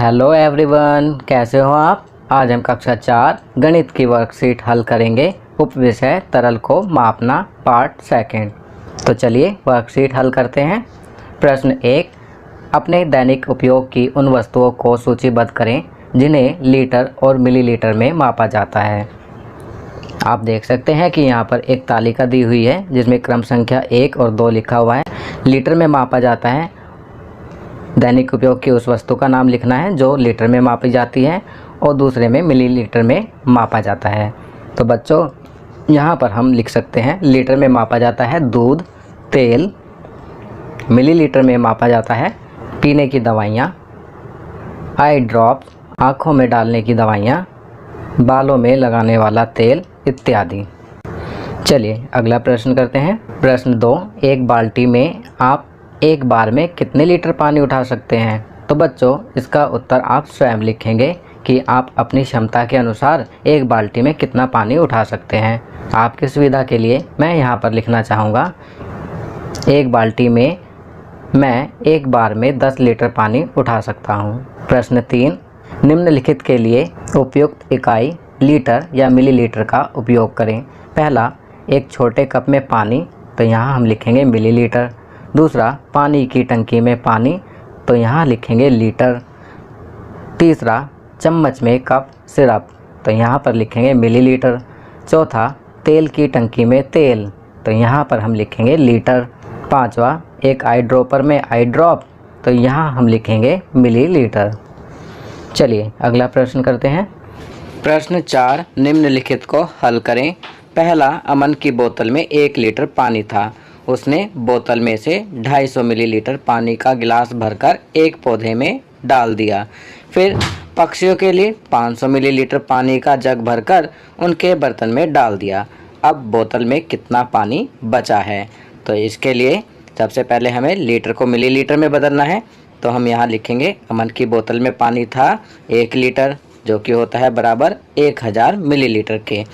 Hello everyone, कैसे हो आप। आज हम कक्षा 4 गणित की वर्कशीट हल करेंगे। उपविषय तरल को मापना पार्ट सेकंड। तो चलिए वर्कशीट हल करते हैं। प्रश्न 1, अपने दैनिक उपयोग की उन वस्तुओं को सूचीबद्ध करें जिन्हें लीटर और मिलीलीटर में मापा जाता है। आप देख सकते हैं कि यहाँ पर एक तालिका दी हुई है जिसमें क्रम संख्या 1 और 2 लिखा हुआ है। लीटर में मापा जाता है, दैनिक उपयोग की उस वस्तु का नाम लिखना है जो लीटर में मापी जाती है और दूसरे में मिलीलीटर में मापा जाता है। तो बच्चों यहाँ पर हम लिख सकते हैं लीटर में मापा जाता है दूध, तेल, मिलीलीटर में मापा जाता है पीने की दवाइयाँ, आई ड्रॉप्स आँखों में डालने की दवाइयाँ, बालों में लगाने वाला तेल इत्यादि। चलिए अगला प्रश्न करते हैं। प्रश्न 2, एक बाल्टी में आप एक बार में कितने लीटर पानी उठा सकते हैं। तो बच्चों इसका उत्तर आप स्वयं लिखेंगे कि आप अपनी क्षमता के अनुसार एक बाल्टी में कितना पानी उठा सकते हैं। आपकी सुविधा के लिए मैं यहाँ पर लिखना चाहूँगा, एक बाल्टी में मैं एक बार में 10 लीटर पानी उठा सकता हूँ। प्रश्न 3, निम्नलिखित के लिए उपयुक्त इकाई लीटर या मिलीलीटर का उपयोग करें। पहला, एक छोटे कप में पानी, तो यहाँ हम लिखेंगे मिलीलीटर। दूसरा, पानी की टंकी में पानी, तो यहाँ लिखेंगे लीटर। तीसरा, चम्मच में कप सिरप, तो यहाँ पर लिखेंगे मिलीलीटर। चौथा, तेल की टंकी में तेल, तो यहाँ पर हम लिखेंगे लीटर। पांचवा, एक आई ड्रॉपर में आई ड्रॉप, तो यहाँ हम लिखेंगे मिलीलीटर। चलिए अगला प्रश्न करते हैं। प्रश्न 4, निम्नलिखित को हल करें। पहला, अमन की बोतल में 1 लीटर पानी था। उसने बोतल में से 250 मिलीलीटर पानी का गिलास भरकर एक पौधे में डाल दिया। फिर पक्षियों के लिए 500 मिलीलीटर पानी का जग भरकर उनके बर्तन में डाल दिया। अब बोतल में कितना पानी बचा है। तो इसके लिए सबसे पहले हमें लीटर को मिलीलीटर में बदलना है। तो हम यहाँ लिखेंगे अमन की बोतल में पानी था 1 लीटर, जो कि होता है बराबर 1000 मिलीलीटर के।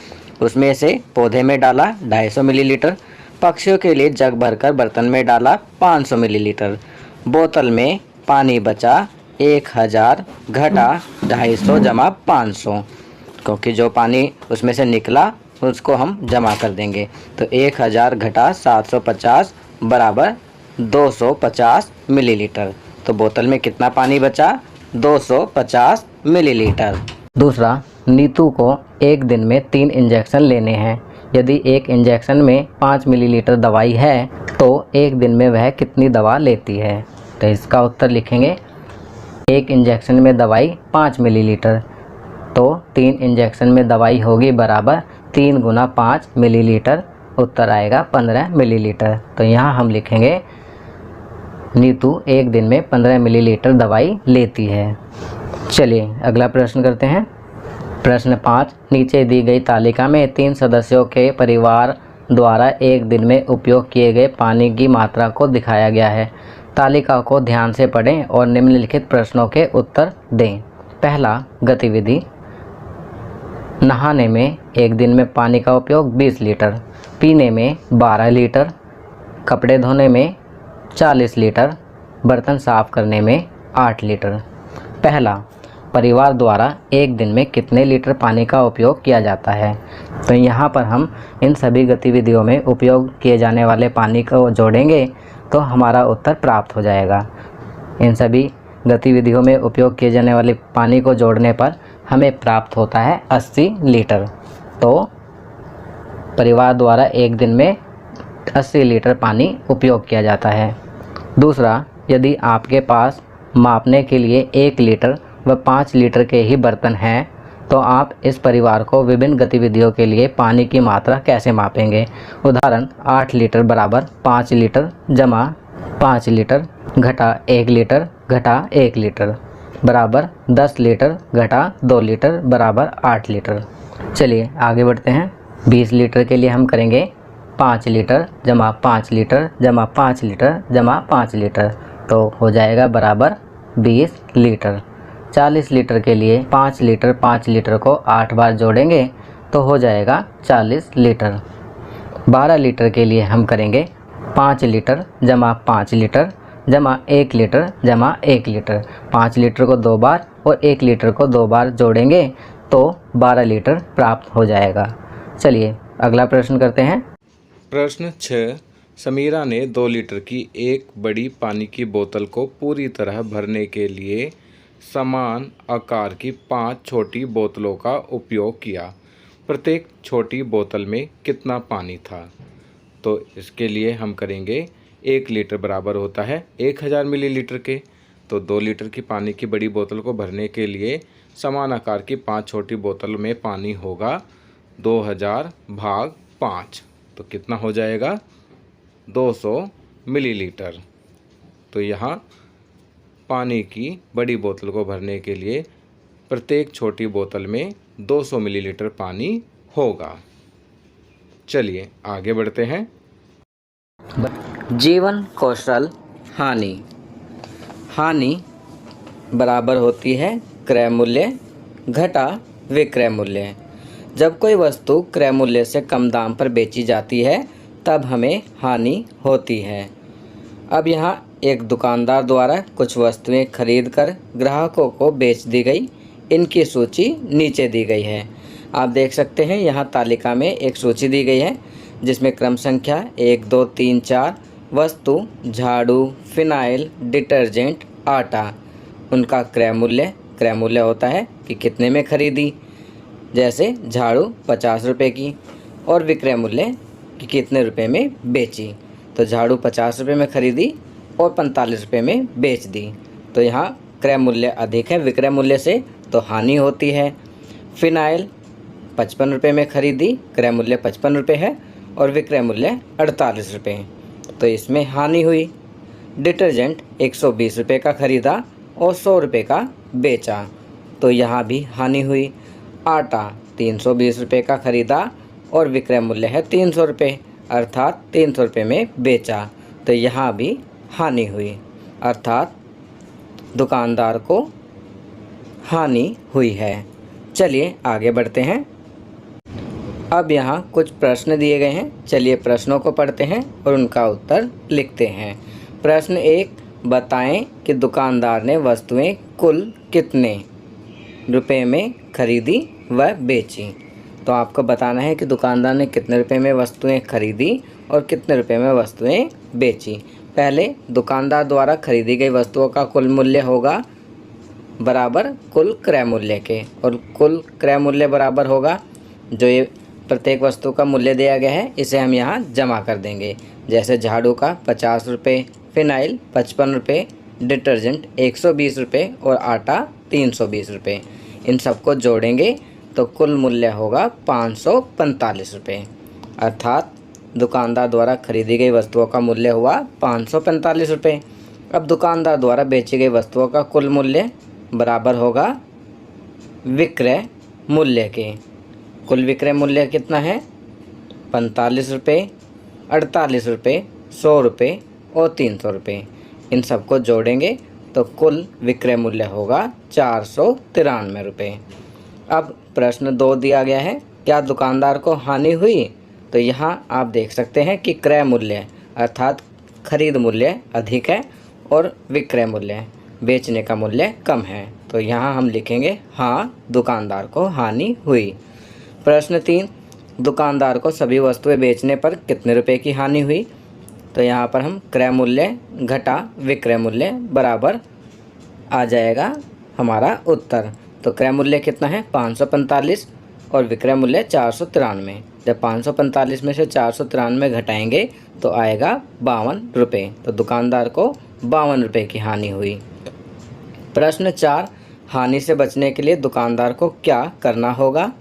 उसमें से पौधे में डाला 250 मिलीलीटर, पक्षियों के लिए जग भरकर बर्तन में डाला 500 मिलीलीटर। बोतल में पानी बचा 1000 घटा 250 जमा 500, क्योंकि जो पानी उसमें से निकला उसको हम जमा कर देंगे। तो 1000 घटा 750 बराबर 250 मिलीलीटर। तो बोतल में कितना पानी बचा, 250 मिलीलीटर। दूसरा, नीतू को एक दिन में 3 इंजेक्शन लेने हैं। यदि एक इंजेक्शन में 5 मिलीलीटर दवाई है तो एक दिन में वह कितनी दवा लेती है। तो इसका उत्तर लिखेंगे, एक इंजेक्शन में दवाई 5 मिलीलीटर, तो 3 इंजेक्शन में दवाई होगी बराबर 3 गुना 5 मिलीलीटर, उत्तर आएगा 15 मिलीलीटर। तो यहाँ हम लिखेंगे नीतू एक दिन में 15 मिलीलीटर दवाई लेती है। चलिए अगला प्रश्न करते हैं। प्रश्न 5, नीचे दी गई तालिका में 3 सदस्यों के परिवार द्वारा एक दिन में उपयोग किए गए पानी की मात्रा को दिखाया गया है। तालिका को ध्यान से पढ़ें और निम्नलिखित प्रश्नों के उत्तर दें। पहला, गतिविधि, नहाने में एक दिन में पानी का उपयोग 20 लीटर, पीने में 12 लीटर, कपड़े धोने में 40 लीटर, बर्तन साफ करने में 8 लीटर। पहला, परिवार द्वारा एक दिन में कितने लीटर पानी का उपयोग किया जाता है। तो यहाँ पर हम इन सभी गतिविधियों में उपयोग किए जाने वाले पानी को जोड़ेंगे तो हमारा उत्तर प्राप्त हो जाएगा। इन सभी गतिविधियों में उपयोग किए जाने वाले पानी को जोड़ने पर हमें प्राप्त होता है 80 लीटर। तो परिवार द्वारा एक दिन में 80 लीटर पानी उपयोग किया जाता है। दूसरा, यदि आपके पास मापने के लिए 1 लीटर व 5 लीटर के ही बर्तन हैं तो आप इस परिवार को विभिन्न गतिविधियों के लिए पानी की मात्रा कैसे मापेंगे। उदाहरण, 8 लीटर बराबर 5 लीटर जमा 5 लीटर घटा 1 लीटर घटा 1 लीटर बराबर 10 लीटर घटा 2 लीटर बराबर 8 लीटर। चलिए आगे बढ़ते हैं। 20 लीटर के लिए हम करेंगे 5 लीटर जमा 5 लीटर जमा 5 लीटर जमा 5 लीटर, तो हो जाएगा बराबर 20 लीटर। 40 लीटर के लिए 5 लीटर को 8 बार जोड़ेंगे तो हो जाएगा 40 लीटर। 12 लीटर के लिए हम करेंगे 5 लीटर जमा 5 लीटर जमा 1 लीटर जमा 1 लीटर। 5 लीटर को 2 बार और 1 लीटर को 2 बार जोड़ेंगे तो 12 लीटर प्राप्त हो जाएगा। चलिए अगला प्रश्न करते हैं। प्रश्न 6। समीरा ने 2 लीटर की एक बड़ी पानी की बोतल को पूरी तरह भरने के लिए समान आकार की 5 छोटी बोतलों का उपयोग किया। प्रत्येक छोटी बोतल में कितना पानी था? तो इसके लिए हम करेंगे 1 लीटर बराबर होता है 1000 मिलीलीटर के। तो 2 लीटर की पानी की बड़ी बोतल को भरने के लिए समान आकार की 5 छोटी बोतल में पानी होगा 2000 भाग 5। तो कितना हो जाएगा? 200 मिलीलीटर। तो यहाँ पानी की बड़ी बोतल को भरने के लिए प्रत्येक छोटी बोतल में 200 मिलीलीटर पानी होगा। चलिए आगे बढ़ते हैं। जीवन कौशल हानि। हानि बराबर होती है क्रय मूल्य घटा विक्रय मूल्य। जब कोई वस्तु क्रय मूल्य से कम दाम पर बेची जाती है तब हमें हानि होती है। अब यहाँ एक दुकानदार द्वारा कुछ वस्तुएं खरीद कर ग्राहकों को बेच दी गई। इनकी सूची नीचे दी गई है। आप देख सकते हैं यहाँ तालिका में एक सूची दी गई है जिसमें क्रम संख्या 1 2 3 4 वस्तु झाड़ू, फिनाइल, डिटर्जेंट, आटा, उनका क्रय मूल्य होता है कि कितने में खरीदी। जैसे झाड़ू 50 रुपये की और विक्रय मूल्य कि कितने रुपए में बेची। तो झाड़ू 50 रुपये में खरीदी और 45 रुपये में बेच दी। तो यहाँ क्रय मूल्य अधिक है विक्रय मूल्य से, तो हानि होती है। फिनाइल 55 रुपये में खरीदी, क्रय मूल्य 55 रुपये है और विक्रय मूल्य 48 रुपये, तो इसमें हानि हुई। डिटर्जेंट 120 रुपये का खरीदा और 100 रुपये का बेचा, तो यहाँ भी हानि हुई। आटा 320 रुपये का खरीदा और विक्रय मूल्य है 300 रुपये, अर्थात 300 रुपये में बेचा, तो यहाँ भी हानि हुई, अर्थात दुकानदार को हानि हुई है। चलिए आगे बढ़ते हैं। अब यहाँ कुछ प्रश्न दिए गए हैं। चलिए प्रश्नों को पढ़ते हैं और उनका उत्तर लिखते हैं। प्रश्न 1, बताएं कि दुकानदार ने वस्तुएं कुल कितने रुपए में खरीदी व बेची। तो आपको बताना है कि दुकानदार ने कितने रुपए में वस्तुएं खरीदी और कितने रुपए में वस्तुएं बेची। पहले दुकानदार द्वारा खरीदी गई वस्तुओं का कुल मूल्य होगा बराबर कुल क्रय मूल्य के, और कुल क्रय मूल्य बराबर होगा जो ये प्रत्येक वस्तु का मूल्य दिया गया है, इसे हम यहाँ जमा कर देंगे। जैसे झाड़ू का 50 रुपये, फिनाइल 55 रुपये, डिटर्जेंट 120 रुपये और आटा 320 रुपये। इन सबको जोड़ेंगे तो कुल मूल्य होगा 545 रुपये, अर्थात दुकानदार द्वारा खरीदी गई वस्तुओं का मूल्य हुआ 545 रुपये। अब दुकानदार द्वारा बेची गई वस्तुओं का कुल मूल्य बराबर होगा विक्रय मूल्य के। कुल विक्रय मूल्य कितना है? 45 रुपये, 48 रुपये, 100 रुपये और 300 रुपये। इन सबको जोड़ेंगे तो कुल विक्रय मूल्य होगा 493 रुपये। अब प्रश्न 2 दिया गया है, क्या दुकानदार को हानि हुई? तो यहाँ आप देख सकते हैं कि क्रय मूल्य अर्थात खरीद मूल्य अधिक है और विक्रय मूल्य बेचने का मूल्य कम है, तो यहाँ हम लिखेंगे हाँ दुकानदार को हानि हुई। प्रश्न 3, दुकानदार को सभी वस्तुएं बेचने पर कितने रुपए की हानि हुई? तो यहाँ पर हम क्रय मूल्य घटा विक्रय मूल्य बराबर आ जाएगा हमारा उत्तर। तो क्रय मूल्य कितना है? 545 और विक्रय मूल्य 493। जब 545 में से 493 घटाएंगे तो आएगा 52 रुपये, तो दुकानदार को 52 रुपये की हानि हुई। प्रश्न 4, हानि से बचने के लिए दुकानदार को क्या करना होगा?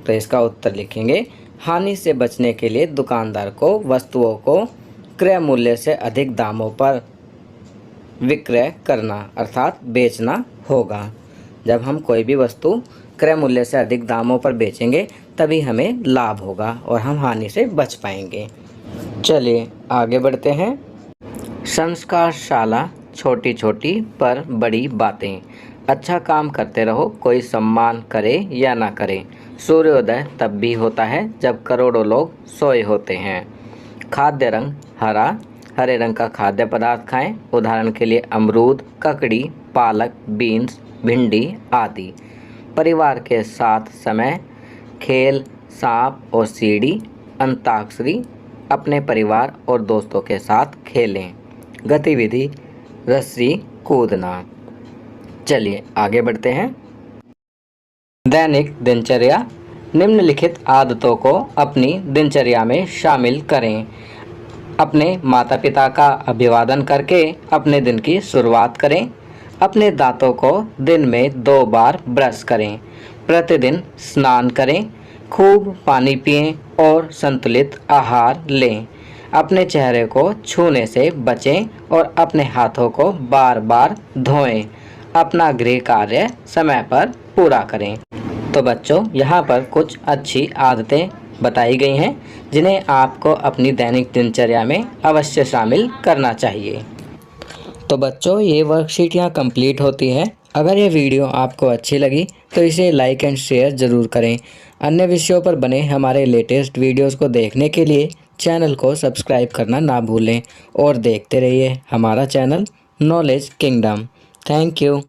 तो इसका उत्तर लिखेंगे, हानि से बचने के लिए दुकानदार को वस्तुओं को क्रय मूल्य से अधिक दामों पर विक्रय करना अर्थात बेचना होगा। जब हम कोई भी वस्तु क्रय मूल्य से अधिक दामों पर बेचेंगे तभी हमें लाभ होगा और हम हानि से बच पाएंगे। चलिए आगे बढ़ते हैं। संस्कारशाला छोटी छोटी पर बड़ी बातें। अच्छा काम करते रहो, कोई सम्मान करे या ना करे। सूर्योदय तब भी होता है जब करोड़ों लोग सोए होते हैं। खाद्य रंग हरा, हरे रंग का खाद्य पदार्थ खाएं। उदाहरण के लिए अमरूद, ककड़ी, पालक, बीन्स, भिंडी आदि। परिवार के साथ समय, खेल, सांप और सीढ़ी, अंताक्षरी, अपने परिवार और दोस्तों के साथ खेलें। गतिविधि, रस्सी कूदना। चलिए आगे बढ़ते हैं। दैनिक दिनचर्या। निम्नलिखित आदतों को अपनी दिनचर्या में शामिल करें। अपने माता पिता का अभिवादन करके अपने दिन की शुरुआत करें। अपने दांतों को दिन में 2 बार ब्रश करें। प्रतिदिन स्नान करें। खूब पानी पिएं और संतुलित आहार लें। अपने चेहरे को छूने से बचें और अपने हाथों को बार बार धोएं। अपना गृह कार्य समय पर पूरा करें। तो बच्चों, यहाँ पर कुछ अच्छी आदतें बताई गई हैं जिन्हें आपको अपनी दैनिक दिनचर्या में अवश्य शामिल करना चाहिए। तो बच्चों, ये वर्कशीट यहाँ कंप्लीट होती है। अगर ये वीडियो आपको अच्छी लगी तो इसे लाइक एंड शेयर ज़रूर करें। अन्य विषयों पर बने हमारे लेटेस्ट वीडियोस को देखने के लिए चैनल को सब्सक्राइब करना ना भूलें और देखते रहिए हमारा channel knowledge kingdom. Thank you.